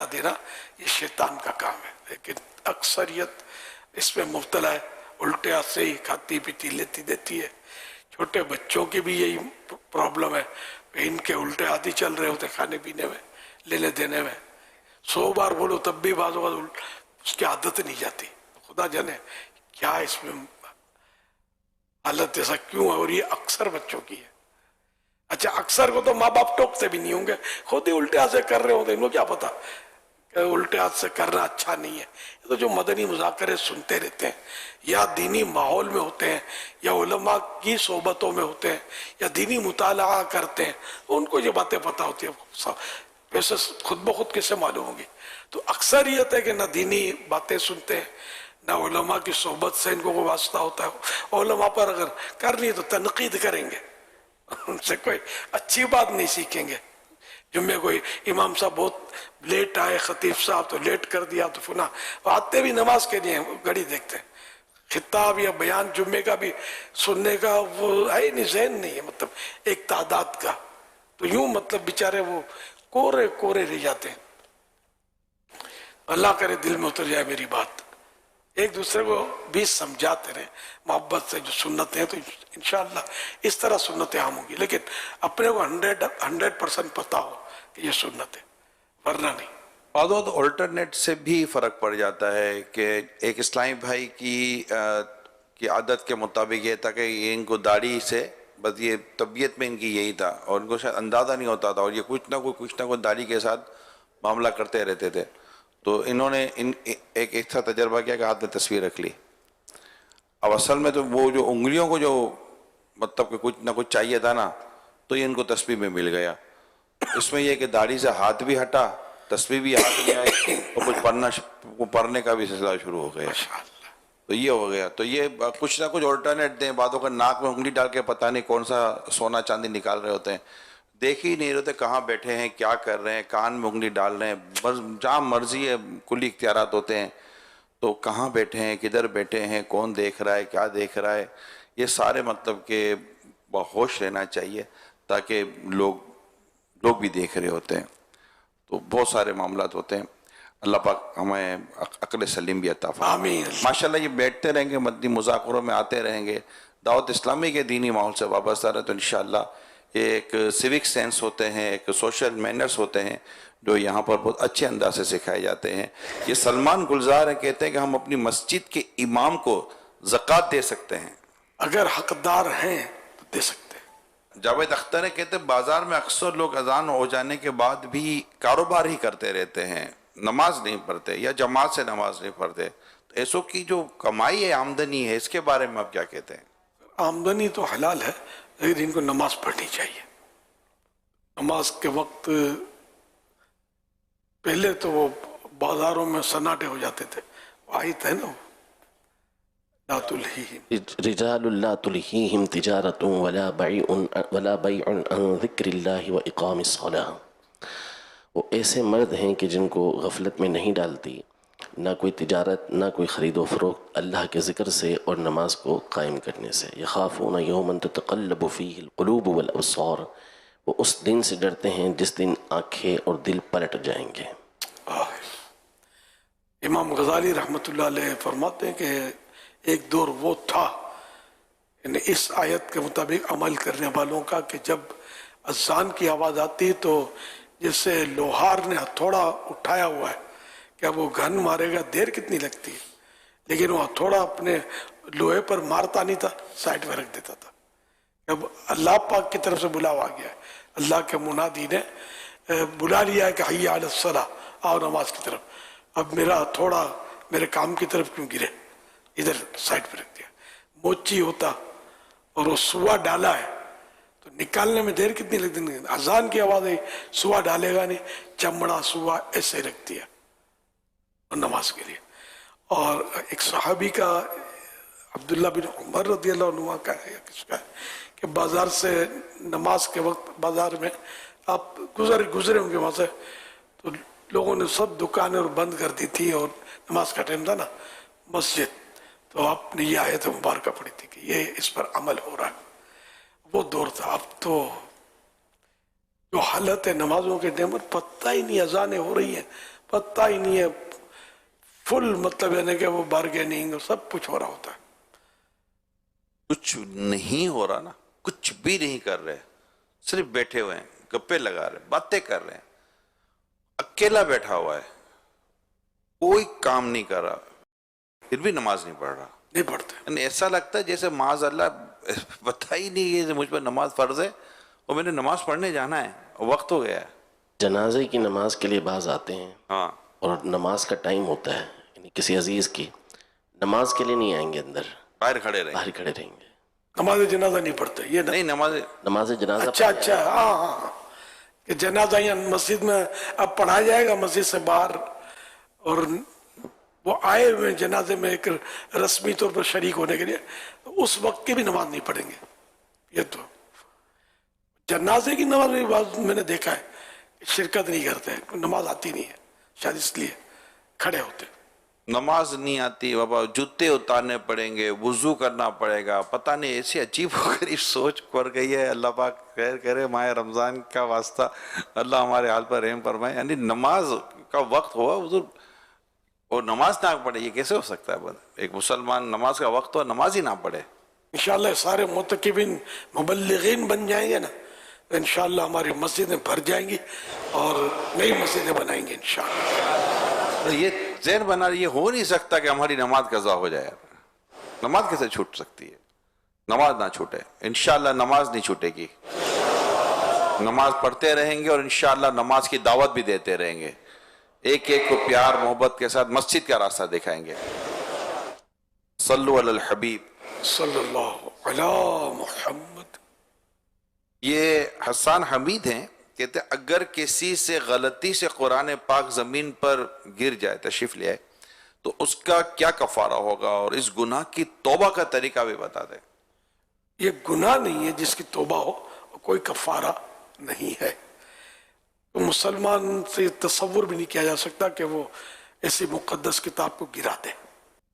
देना ये शैतान का काम है, लेकिन अक्सरियत इसमें मुब्तला है, उल्टे हाथ से ही खाती पीती लेती देती है। छोटे बच्चों की भी यही प्रॉब्लम है, इनके उल्टे हाथ ही चल रहे होते खाने पीने में, लेने देने में। 100 बार बोलो तब भी बाज़ उसकी आदत नहीं जाती। खुदा जाने क्या इसमें हालत ऐसा क्यों है, और ये अक्सर बच्चों की है। अच्छा, अक्सर को तो माँ बाप टोकते भी नहीं होंगे, खुद ही उल्टे हाथ से कर रहे होते, इनको क्या पता उल्टे हाथ से करना अच्छा नहीं है। ये तो जो मदनी मुज़ाकरे सुनते रहते हैं या दीनी माहौल में होते हैं या उलमा की सोबतों में होते हैं या दीनी मुताला करते हैं, उनको ये बातें पता होती है। वैसे खुद ब खुद किससे मालूम होगी? तो अक्सरियत है कि ना दीनी बातें सुनते हैं ना उलमा की सोबत से इनको कोई वास्ता होता है। उलमा पर अगर करनी तो तनकीद करेंगे, उनसे कोई अच्छी बात नहीं सीखेंगे। जुम्मे कोई इमाम साहब बहुत लेट आए, खतीब साहब तो लेट कर दिया, तो फुना आते भी नमाज के लिए घड़ी देखते हैं। खिताब या बयान जुम्मे का भी सुनने का वो है नहीं, ज़हन नहीं है, मतलब एक तादाद का। तो यूं मतलब बेचारे वो कोरे कोरे रह जाते हैं। अल्लाह करे दिल में उतर जाए मेरी बात। एक दूसरे को भी समझाते रहे मोहब्बत से, जो सुन्नतें हैं तो इंशाअल्लाह इस तरह सुन्नतें आम होंगी। लेकिन अपने को 100% पता हो कि ये सुन्नत है, वरना नहीं। बादो तो अल्टरनेट से भी फर्क पड़ जाता है कि एक इस्लामी भाई की आदत के मुताबिक ये था कि इनको दाढ़ी से बस ये तबीयत में इनकी यही था और इनको शायद अंदाज़ा नहीं होता था, और ये कुछ ना कोई दाढ़ी के साथ मामला करते रहते थे। तो इन्होंने एक ऐसा तजर्बा किया कि हाथ में तस्वीर रख ली। अब असल में तो वो जो उंगलियों को जो मतलब कि कुछ ना कुछ चाहिए था ना, तो ये इनको तस्वीर में मिल गया। इसमें यह कि दाढ़ी से हाथ भी हटा, तस्वीर भी हाथ में आई और कुछ पढ़ने का भी सिलसिला शुरू हो गया। तो ये हो गया। तो ये कुछ ना कुछ ऑल्टरनेट दें। बातों का नाक में उंगली डाल के पता नहीं कौन सा सोना चांदी निकाल रहे होते हैं, देख ही नहीं रहते कहाँ बैठे हैं, क्या कर रहे हैं, कान में उंगली डाल रहे हैं, बस जहाँ मर्जी है कुली इख्तियारात होते हैं। तो कहाँ बैठे हैं, किधर बैठे हैं, कौन देख रहा है, क्या देख रहा है, ये सारे मतलब के होश रहना चाहिए, ताकि लोग भी देख रहे होते हैं। तो बहुत सारे मामलात होते हैं। अल्लाह पाक हमें अक्ल सलीम भी अता फरमाए। माशाल्लाह ये बैठते रहेंगे, मदनी मुज़ाकरों में आते रहेंगे, दावत इस्लामी के दीनी माहौल से वाबस्ता रहे, तो इंशाअल्लाह एक सिविक सेंस होते हैं, एक सोशल मैनर्स होते हैं जो यहाँ पर बहुत अच्छे अंदाज से सिखाए जाते हैं। ये सलमान गुलजार है, कहते हैं कि हम अपनी मस्जिद के इमाम को ज़कात दे सकते हैं, अगर हकदार हैं तो दे सकते हैं। जावेद अख्तर है, कहते हैं बाजार में अक्सर लोग अजान हो जाने के बाद भी कारोबार ही करते रहते हैं, नमाज नहीं पढ़ते या जमात से नमाज नहीं पढ़ते। तो ऐसों की जो कमाई है, आमदनी है, इसके बारे में आप क्या कहते हैं? आमदनी तो हलाल है, लेकिन इनको नमाज पढ़नी चाहिए। नमाज के वक्त पहले तो वो बाजारों में सन्नाटे हो जाते थे, आयत है ना, रिजालुन ला तुल्हीहिम तिजारतुन वला बैउन अन ज़िक्रिल्लाहि व इक़ामिस्सलाह। वो ऐसे मर्द हैं कि जिनको गफलत में नहीं डालती ना कोई तिजारत, ना कोई ख़रीदो फ़रोख्त, अल्लाह के ज़िक्र से और नमाज को कायम करने से। यख़ाफ़ून यौमन ततक़ल्लबु फ़ीहिल क़ुलूबु वल अब्सार, वो उस दिन से डरते हैं जिस दिन आँखें और दिल पलट जाएंगे। इमाम गज़ाली रहमतुल्लाह अलैह फरमाते हैं कि एक दौर वो था, इस आयत के मुताबिक अमल करने वालों का, कि जब अज़ान की आवाज़ आती तो जैसे लोहार ने हथौड़ा उठाया हुआ है, क्या वो घन मारेगा, देर कितनी लगती है, लेकिन वो हथौड़ा अपने लोहे पर मारता नहीं था, साइड में रख देता था। अब अल्लाह पाक की तरफ से बुलावा आ गया है, अल्लाह के मुनादी ने बुला लिया है कि हय्या अलस सलाह, आओ नमाज की तरफ। अब मेरा हथौड़ा मेरे काम की तरफ क्यों गिरे, इधर साइड पे रख दिया। मोची होता और वो सुआ डाला है तो निकालने में देर कितनी लगती है। अजान की आवाज़ आई, सुआ डालेगा नहीं, चमड़ा सुआ ऐसे रख दिया नमाज के लिए। और एक सहाबी का, अब्दुल्ला बिन उमर रज़ियल्लाहु अन्हु का है, किसका है, कि बाजार से नमाज के वक्त बाजार में आप गुजरे होंगे वहाँ से, तो लोगों ने सब दुकानें और बंद कर दी थी और नमाज का टाइम था ना, मस्जिद, तो आपने ये आयत मुबारक पढ़ी थी कि ये इस पर अमल हो रहा है। वो दौर था। अब तो जो हालत है नमाजों के टाइम पर पता ही नहीं, अजानें हो रही हैं, पता ही नहीं है, फुल मतलब यानी कि वो बार्गेनिंग और सब कुछ हो रहा होता है। कुछ नहीं हो रहा ना, कुछ भी नहीं कर रहे, सिर्फ बैठे हुए हैं, गप्पे लगा रहे, बातें कर रहे हैं, अकेला बैठा हुआ है, कोई काम नहीं कर रहा, फिर भी नमाज नहीं पढ़ रहा। नहीं पढ़ते। ऐसा लगता है जैसे माज अल्लाह पता ही नहीं है मुझ पर नमाज फर्ज है और मैंने नमाज पढ़ने जाना है, वक्त हो गया है। जनाजे की नमाज के लिए बाज आते हैं हाँ, और नमाज का टाइम होता है, यानी किसी अजीज की, नमाज के लिए नहीं आएंगे अंदर, बाहर खड़े रहे, बाहर खड़े रहेंगे। नमाज जनाजा नहीं पढ़ते ये नहीं नमाज नमाज जनाजा अच्छा अच्छा, हाँ हाँ, कि जनाजा यहाँ मस्जिद में अब पढ़ाया जाएगा मस्जिद से बाहर, और वो आए हुए जनाजे में एक रस्मी तौर पर शरीक होने के लिए, तो उस वक्त की भी नमाज नहीं पढ़ेंगे। ये तो जनाजे की नमाज में बात मैंने देखा है, शिरकत नहीं करते हैं, नमाज आती नहीं है शायद इसलिए खड़े होते। नमाज नहीं आती बाबा, जूते उतारने पड़ेंगे, वुजू करना पड़ेगा, पता नहीं ऐसी अजीब गरीब सोच पड़ गई है। अल्लाह पाक खैर करे, माह रमजान का वास्ता अल्लाह हमारे हाल पर रहम फरमाए। यानी नमाज का वक्त हुआ हुजूर और नमाज ना पढ़े, ये कैसे हो सकता है? एक मुसलमान नमाज का वक्त हो नमाज ही ना पढ़े। इंशाल्लाह सारे मुतकिबिन मुबल्लिगीन बन जाएंगे ना, तो इंशाल्लाह हमारी मस्जिदें भर जाएंगी और नई मस्जिदें बनाएंगे इंशाल्लाह। तो ये ज़हन बना, ये हो नहीं सकता कि हमारी नमाज कज़ा हो जाए। नमाज कैसे छूट सकती है? नमाज ना छूटे, इंशाल्लाह नमाज नहीं छूटेगी। नमाज पढ़ते रहेंगे और इंशाल्लाह नमाज की दावत भी देते रहेंगे, एक एक को प्यार मोहब्बत के साथ मस्जिद का रास्ता दिखाएंगे। सल्लु अलल हबीब सल्लल्लाहु अला मुहम्मद। ये हसन हमीद हैं, कहते अगर किसी से गलती से कुरान पाक जमीन पर गिर जाए, तशरीफ ले आए, तो उसका क्या कफारा होगा और इस गुनाह की तौबा का तरीका भी बता दें। ये गुनाह नहीं है जिसकी तौबा हो, कोई कफारा नहीं है। तो मुसलमान से तसव्वुर भी नहीं किया जा सकता कि वो ऐसी मुकद्दस किताब को गिरा दे।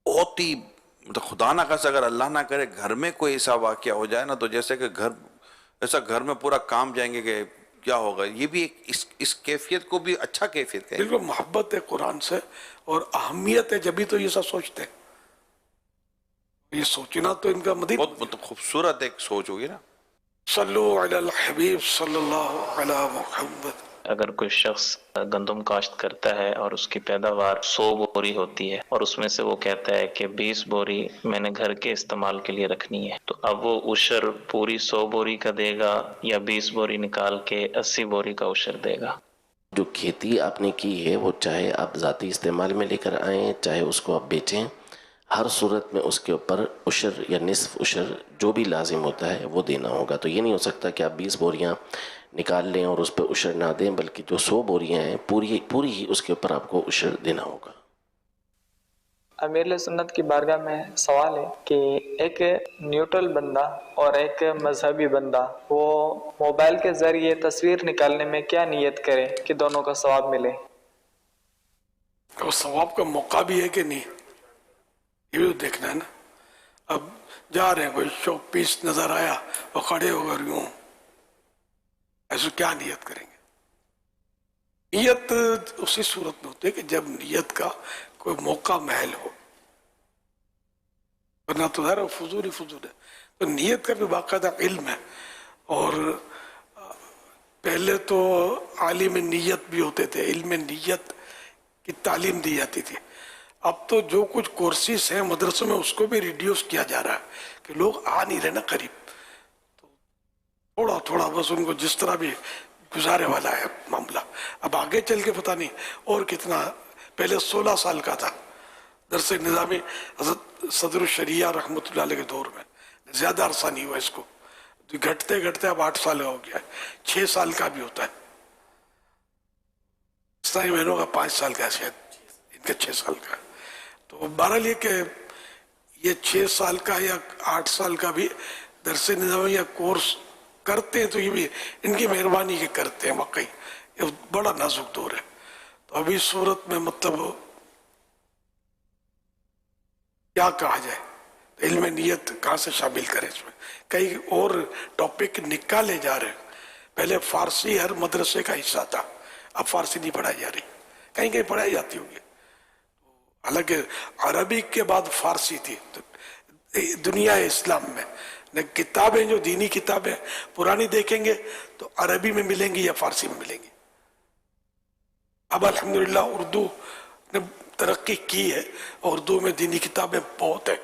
बहुत ही मतलब खुदा ना खासा अगर अल्लाह ना करे घर में कोई ऐसा वाकया हो जाए ना, तो जैसे कि घर में पूरा काम जाएंगे कि क्या होगा। ये भी एक इस कैफियत को भी अच्छा कैफियत है। बिल्कुल मोहब्बत है कुरान से और अहमियत है, जब भी तो ये सब सोचते हैं। ये सोचना तो इनका मदीद बहुत मतलब खूबसूरत एक सोच होगी ना। सल्लु अलल हबीब सल्लल्लाहु अला मुहम्मद। अगर कोई शख्स गंदम काश्त करता है और उसकी पैदावार 100 बोरी होती है और उसमें से वो कहता है कि 20 बोरी मैंने घर के इस्तेमाल के लिए रखनी है, तो अब वो उशर पूरी 100 बोरी का देगा या 20 बोरी निकाल के 80 बोरी का उशर देगा? जो खेती आपने की है वो चाहे आप ज़ाती इस्तेमाल में लेकर आएँ, चाहे उसको आप बेचें, हर सूरत में उसके ऊपर उशर या निस्फ उशर जो भी लाजिम होता है वो देना होगा। तो ये नहीं हो सकता कि आप 20 बोरियां निकाल लें और उस पर उशर ना दें, बल्कि जो 100 बोरियां हैं पूरी ही उसके ऊपर आपको उशर देना होगा। अमीर सुन्नत की बारगाह में सवाल है कि एक न्यूट्रल बंदा और एक मजहबी बंदा वो मोबाइल के जरिए तस्वीर निकालने में क्या नियत करे कि दोनों का सवाब मिले? तो सवाब का मौका भी है कि नहीं, ये भी तो देखना है ना। अब जा रहे हैं, कोई शौक पीस नजर आया और खड़े होकर यूं, ऐसे क्या नियत करेंगे? नियत उसी सूरत में होती है कि जब नियत का कोई मौका महल हो, वरना तो है फजूल है। तो नियत का भी बाकायदा इल्म है। और पहले तो आलिम नियत भी होते थे, इल्म नियत की तालीम दी जाती थी। अब तो जो कुछ कोर्सेस हैं मदरसों में उसको भी रिड्यूस किया जा रहा है कि लोग आ नहीं रहे ना करीब, तो थोड़ा थोड़ा बस उनको जिस तरह भी गुजारे वाला है मामला। अब आगे चल के पता नहीं और कितना। पहले 16 साल का था दरस निज़ामी हज़रत सदर शरिया रहमतुल्लाह अलैह के दौर में, ज्यादा अरसा नहीं हुआ इसको, घटते घटते अब 8 साल का हो गया है। 6 साल का भी होता है, इस्लामी बहनों का 5 साल का है, शायद इनका 6 साल का। तो बहरहाल ये कि ये 6 साल का या 8 साल का भी दरस निज़ामी या कोर्स करते हैं, तो ये भी इनकी मेहरबानी के करते हैं। वाकई ये बड़ा नाजुक दौर है। तो अभी सूरत में मतलब क्या कहा जाए, तो इल्म नियत कहाँ से शामिल करें इसमें? कई और टॉपिक निकाले जा रहे हैं। पहले फारसी हर मदरसे का हिस्सा था, अब फारसी नहीं पढ़ाई जा रही, کہیں کہیں پڑھائی جاتی ہوگی. حالانکہ عربی کے بعد فارسی تھی دنیا اسلام میں. کتابیں جو دینی کتابیں پرانی دیکھیں گے تو عربی میں ملیں گی یا فارسی میں ملیں گی. اب الحمدللہ اردو نے ترقی کی ہے، اردو میں دینی کتابیں بہت ہیں.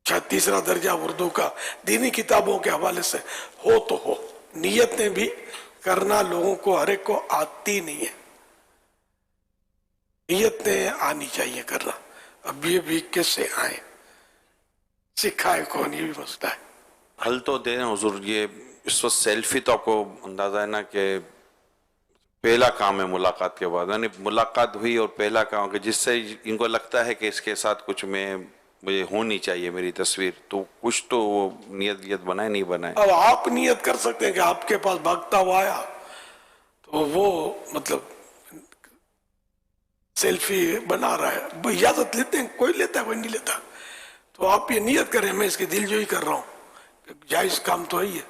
شاید تیسرا درجہ اردو کا دینی کتابوں کے حوالے سے ہو تو ہو. نیت نے بھی کرنا لوگوں کو ہر ایک کو آتی نہیں ہے، نیت نے آنی چاہیے کرنا. اب یہ بھی کیسے آئے، سکھائے کون، یہ بھی مسئلہ ہے. حل تو دیں حضور. یہ اس وقت سیلفی تو آپ کو اندازہ ہے نا کہ پہلا کام ہے ملاقات کے بعد، یعنی ملاقات ہوئی اور پہلا کام کہ جس سے ان کو لگتا ہے کہ اس کے ساتھ کچھ مجھے ہونی چاہیے میری تصویر، تو کچھ تو وہ نیت بنائے نہیں بنائے. اب آپ نیت کر سکتے ہیں کہ آپ کے پاس بھاگتا ہوا آیا تو وہ مطلب سیلفی بنا رہا ہے، اجازت لیتے ہیں، کوئی لیتا ہے کوئی نہیں لیتا. تو آپ یہ نیت کریں میں اس کی دل جوئی کر رہا ہوں، جائز کام تو ہے یہ.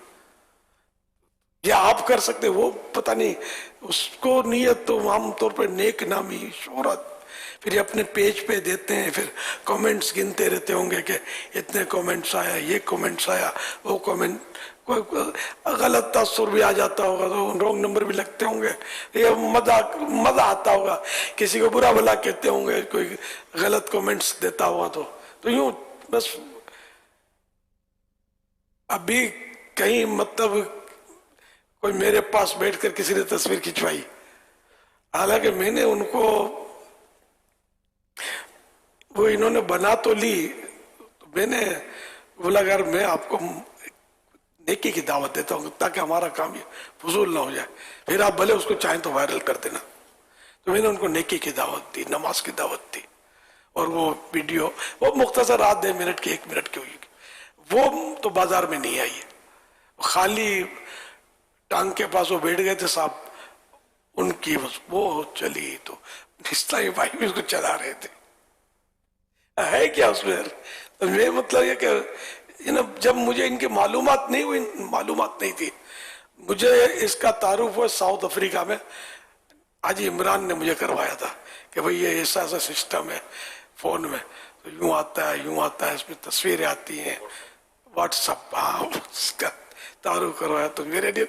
یا آپ کر سکتے، وہ پتہ نہیں اس کو نیت تو عام طور پہ نیک نامی شہرت، پھر یہ اپنے پیج پہ دیتے ہیں، پھر کومنٹس گنتے رہتے ہوں گے کہ اتنے کومنٹس آیا، یہ کومنٹس آیا، وہ کومنٹ، کوئی غلط تاثر بھی آ جاتا ہوگا تو رونگ نمبر بھی لگتے ہوں گے، یہ مزہ آتا ہوگا، کسی کو برا بھلا کہتے ہوں گے، کوئی غلط کومنٹس دیتا ہوا تو یوں بس. ابھی کہیں مطلب کوئی میرے پاس بیٹھ کر کسی نے تصویر کھنچوائی، حالانکہ میں نے ان کو، وہ انہوں نے بنا تو لی، تو میں نے بولا اگر میں آپ کو نیکی کی دعوت دیتا ہوں تاکہ ہمارا کام یہ فضول نہ ہو جائے، پھر آپ بھلے اس کو چاہیں تو وائرل کر دینا. تو میں نے ان کو نیکی کی دعوت دی، نماز کی دعوت دی، اور وہ ویڈیو وہ مختصر آدھے منٹ کی 1 منٹ کی ہوئی، وہ تو بازار میں نہیں آئی ہے. خالی ٹانگ کے پاس وہ بیٹھ گئے تھے صاحب، ان کی وہ چلی تو اسلامی بھائی بھی اس کو چلا رہے تھے. ہے کیا اس میں؟ میں مطلب یہ کہ جب مجھے ان کی معلومات نہیں تھی، مجھے اس کا تعارف ہوا ساؤتھ افریقہ میں. حاجی عمران نے مجھے کروایا تھا کہ بھئی یہ ایسا سسٹم ہے فون میں، تو یوں آتا ہے، اس میں تصویریں آتی ہیں، واٹس اپ، ہاں اس کا تعارف کروایا. تو میرے لیے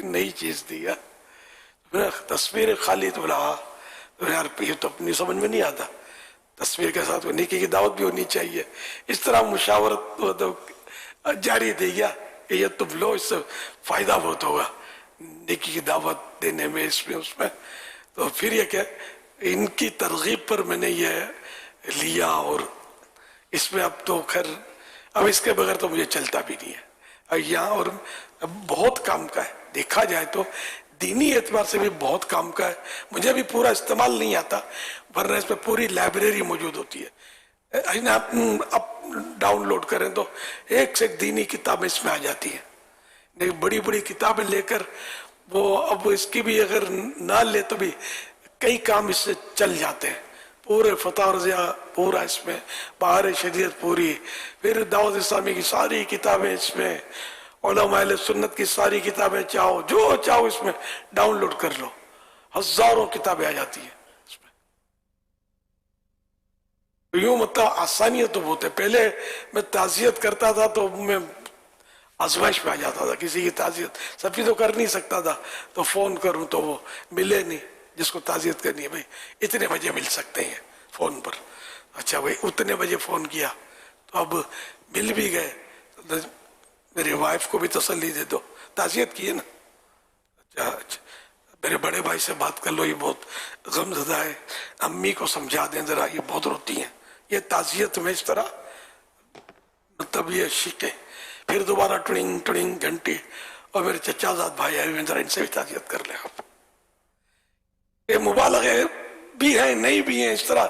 نئی چیز دی ہے تصویر خالی. تو بولا تو یار یہ تو اپنی سمجھ میں نہیں آتا، تصویر کے ساتھ نیکی کی دعوت بھی ہونی چاہیے. اس طرح مشاورت جاری دے گیا کہ یہ تم لو، اس سے فائدہ بہت ہوگا نیکی کی دعوت دینے میں، اس میں. تو پھر یہ کہ ان کی ترغیب پر میں نے یہ لیا، اور اس میں اب تو خیر اب اس کے بغیر تو مجھے چلتا بھی نہیں ہے. یہاں اور بہت کام کا ہے، دیکھا جائے تو دینی اعتبار سے بھی بہت کام کا ہے. مجھے بھی پورا استعمال نہیں آتا، ورنہ اس پہ پوری لائبریری موجود ہوتی ہے. آپ ڈاؤن لوڈ کریں تو ایک سے ایک دینی کتابیں اس میں آ جاتی ہیں. بڑی بڑی کتابیں لے کر وہ اب اس کی بھی اگر نہ لے تو بھی کئی کام اس سے چل جاتے ہیں. پورے فتح رضیہ پورا اس میں، بہار شریعت پوری، پھر دعوت اسلامی کی ساری کتابیں اس میں، علماء اہل سنت کی ساری کتابیں چاہو جو چاہو اس میں ڈاؤن لوڈ کر لو، ہزاروں کتابیں آ جاتی ہیں اس میں. یوں مطلب آسانیت تو بہت ہے. پہلے میں تعزیت کرتا تھا تو میں آزمائش پہ آ جاتا تھا، کسی کی تعزیت سب تو کر نہیں سکتا تھا، تو فون کروں تو وہ ملے نہیں. جس کو تعزیت کرنی ہے بھائی اتنے بجے مل سکتے ہیں فون پر، اچھا بھائی اتنے بجے فون کیا تو اب مل بھی گئے. میری وائف کو بھی تسلی دے دو، تعزیت کی ہے نا، اچھا میرے بڑے بھائی سے بات کر لو، یہ بہت غم زدہ ہے، امی کو سمجھا دیں ذرا، یہ بہت روتی ہیں. یہ تعزیت میں اس طرح مطلب یہ شکے. پھر دوبارہ ٹڑنگ ٹڑنگ گھنٹی، اور میرے چچا زاد بھائی آئے ہوئے، ذرا ان سے بھی تعزیت کر لیں آپ. یہ مبالغے بھی ہیں نہیں بھی ہیں اس طرح.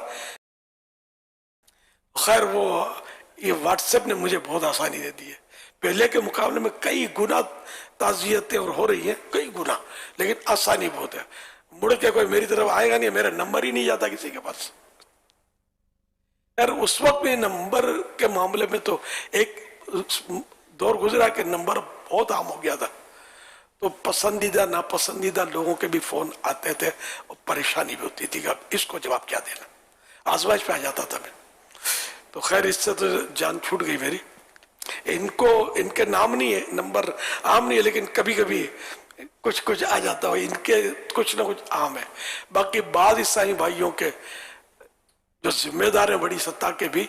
خیر وہ یہ واٹس ایپ نے مجھے بہت آسانی دے دی ہے. پہلے کے مقابلے میں کئی گنا تعزیتیں اور ہو رہی ہیں، کئی گنا، لیکن آسانی بہت ہے. مڑ کے کوئی میری طرف آئے گا نہیں، میرا نمبر ہی نہیں جاتا کسی کے پاس. یار اس وقت میں نمبر کے معاملے میں تو ایک دور گزرا کہ نمبر بہت عام ہو گیا تھا. تو پسندیدہ ناپسندیدہ لوگوں کے بھی فون آتے تھے اور پریشانی بھی ہوتی تھی کہ اب اس کو جواب کیا دینا، آزمائش پہ آ جاتا تھا میں. تو خیر اس سے تو جان چھوٹ گئی میری. ان کے نام نہیں ہے، نمبر عام نہیں ہے، لیکن کبھی کبھی کچھ آ جاتا ہو، ان کے کچھ نہ کچھ عام ہے. باقی بعض عیسائی بھائیوں کے جو ذمہ دار ہیں بڑی سطح کے بھی،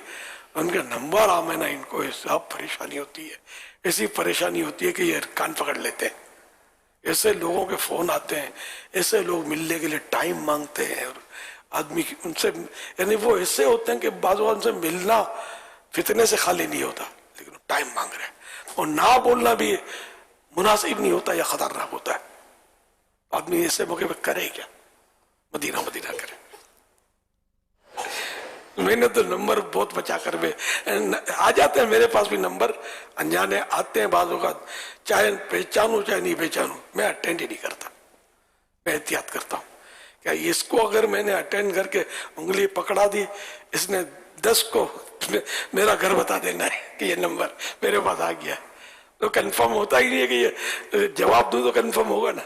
ان کے نمبر عام ہے نا، ان کو سب پریشانی ہوتی ہے. ایسی پریشانی ہوتی ہے کہ یہ کان پکڑ لیتے ہیں. ایسے لوگوں کے فون آتے ہیں، ایسے لوگ ملنے کے لیے ٹائم مانگتے ہیں، اور آدمی ان سے یعنی وہ ایسے ہوتے ہیں کہ بعض ان سے ملنا فتنے سے خالی نہیں ہوتا، لیکن وہ ٹائم مانگ رہے ہیں. اور نہ بولنا بھی مناسب نہیں ہوتا یا خطرناک ہوتا ہے. آدمی ایسے موقع پہ کرے کیا؟ مدینہ کرے. میں نے تو نمبر بہت بچا کر آ جاتے ہیں میرے پاس بھی نمبر، انجانے آتے ہیں بعض اوقات، چاہے پہچانوں چاہے نہیں پہچانوں، میں اٹینڈ ہی نہیں کرتا. میں احتیاط کرتا ہوں کہ اس کو اگر میں نے اٹینڈ کر کے انگلی پکڑا دی، اس نے 10 کو میرا گھر بتا دینا ہے کہ یہ نمبر میرے پاس آ گیا. تو کنفرم ہوتا ہی نہیں ہے کہ یہ جواب دوں تو کنفرم ہوگا نا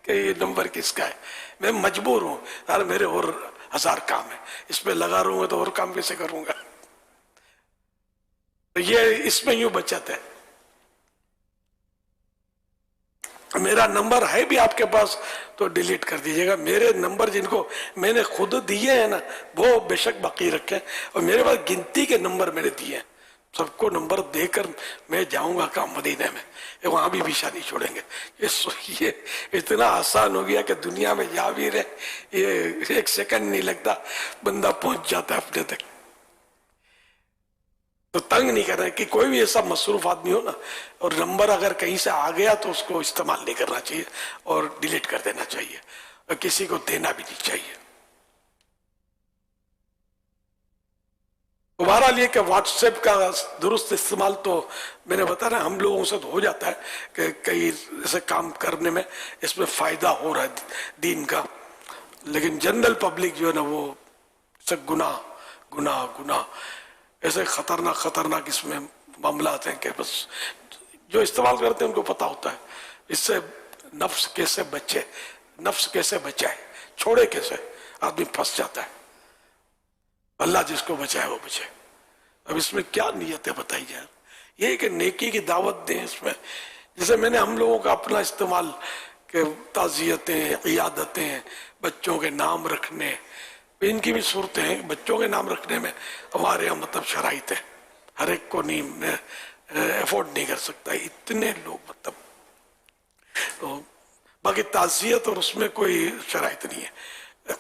کہ یہ نمبر کس کا ہے. میں مجبور ہوں، یار میرے اور 1000 کام ہے، اس پہ لگا رہوں گا تو اور کام کیسے کروں گا. تو یہ اس میں یوں بچت ہے. میرا نمبر ہے بھی آپ کے پاس تو ڈیلیٹ کر دیجئے گا. میرے نمبر جن کو میں نے خود دیے ہیں نا، وہ بے شک باقی رکھیں، اور میرے پاس گنتی کے نمبر میں نے دیے ہیں. سب کو نمبر دے کر میں جاؤں گا کام مدینے میں، وہاں بھی شادی چھوڑیں گے. یہ اتنا آسان ہو گیا کہ دنیا میں جا بھی رہے، یہ 1 سیکنڈ نہیں لگتا، بندہ پہنچ جاتا ہے اپنے تک. تو تنگ نہیں کر رہے کہ کوئی بھی ایسا مصروف آدمی ہو نا، اور نمبر اگر کہیں سے آ گیا تو اس کو استعمال نہیں کرنا چاہیے اور ڈیلیٹ کر دینا چاہیے، اور کسی کو دینا بھی نہیں چاہیے. بہرحال یہ کہ واٹس ایپ کا درست استعمال تو میں نے بتایا نا، ہم لوگوں سے تو ہو جاتا ہے کہ کئی ایسے کام کرنے میں اس میں فائدہ ہو رہا ہے دین کا، لیکن جنرل پبلک جو ہے نا وہ گناہ ایسے خطرناک اس میں معاملات ہیں کہ بس جو استعمال کرتے ہیں ان کو پتا ہوتا ہے اس سے نفس کیسے بچائے، چھوڑے کیسے. آدمی پھنس جاتا ہے. اللہ جس کو بچائے وہ بچے. اب اس میں کیا نیت ہے بتائی جائے؟ یہ کہ نیکی کی دعوت دیں. اس میں جیسے میں نے ہم لوگوں کا اپنا استعمال کہ تعزیتیں، عیادتیں، بچوں کے نام رکھنے، ان کی بھی صورتیں ہیں. بچوں کے نام رکھنے میں ہمارے یہاں مطلب شرائط ہے، ہر ایک کو نہیں افورڈ نہیں کر سکتا، اتنے لوگ مطلب. تو باقی تعزیت اور اس میں کوئی شرائط نہیں ہے.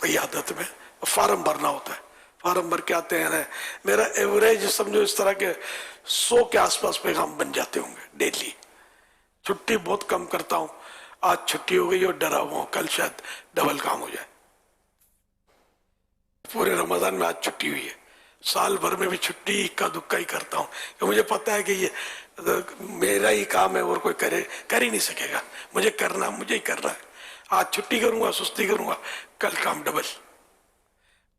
عیادت میں فارم بھرنا ہوتا ہے، فارم بھر کے آتے ہیں. میرا ایوریج سمجھو اس طرح کے 100 کے آس پاس پیغام بن جاتے ہوں گے ڈیلی. چھٹی بہت کم کرتا ہوں. آج چھٹی ہو گئی اور ڈرا ہوا ہوں کل شاید ڈبل کام ہو جائے. پورے رمضان میں آج چھٹی ہوئی ہے. سال بھر میں بھی چھٹی اکا دکا ہی کرتا ہوں کہ مجھے پتا ہے کہ یہ میرا ہی کام ہے اور کوئی کر ہی نہیں سکے گا. مجھے ہی کرنا ہے. آج چھٹی کروں گا، سستی کروں گا، کل کام ڈبل.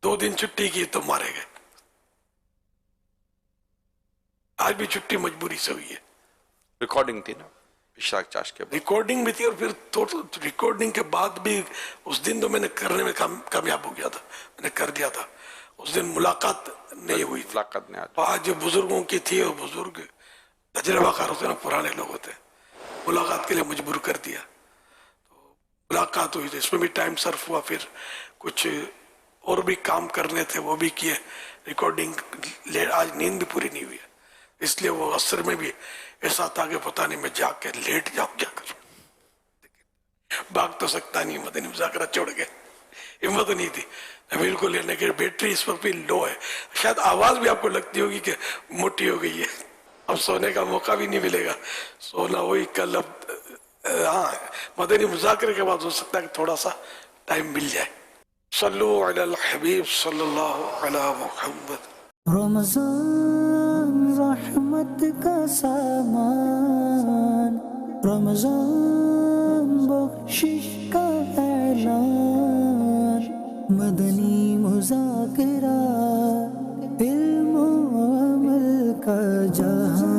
2 دن چھٹی کی تو مارے گئے. آج بھی چھٹی مجبوری سے ہوئی ہے. ریکارڈنگ تھی نا اشراق چاش کے بعد، ریکارڈنگ بھی تھی، اور پھر ریکارڈنگ کے بعد بھی اس دن تو میں نے کرنے میں کامیاب ہو گیا تھا، میں نے کر دیا تھا. اس دن ملاقات نہیں ہوئی تھی. ملاقات نے آج بزرگوں کی تھی، اور بزرگ تجربہ کار ہوتے نا، پرانے لوگ ہوتے ہیں، ملاقات کے لیے مجبور کر دیا. تو ملاقات ہوئی تھی، اس میں بھی ٹائم صرف ہوا. پھر کچھ اور بھی کام کرنے تھے وہ بھی کیے. ریکارڈنگ آج نیند بھی پوری نہیں ہوئی ہے، اس لیے وہ عصر میں بھی ایسا تھا کہ پتہ نہیں میں جا کے لیٹ جاؤں کیا کروں. بھاگ تو سکتا نہیں، مدنی مذاکرہ چھوڑ کے ہمت نہیں تھی. بالکل لینے کے بیٹری اس وقت بھی لو ہے، شاید آواز بھی آپ کو لگتی ہوگی کہ موٹی ہو گئی ہے. اب سونے کا موقع بھی نہیں ملے گا. سونا وہی کل. اب ہاں مدنی مذاکرے کے بعد ہو سکتا ہے کہ تھوڑا سا ٹائم مل جائے. صلو علی الحبیب صلی اللہ علی محمد. رمضان رحمت کا سامان، رمضان بخشش کا اعلان، مدنی مذاکرہ علم و عمل کا جہاں.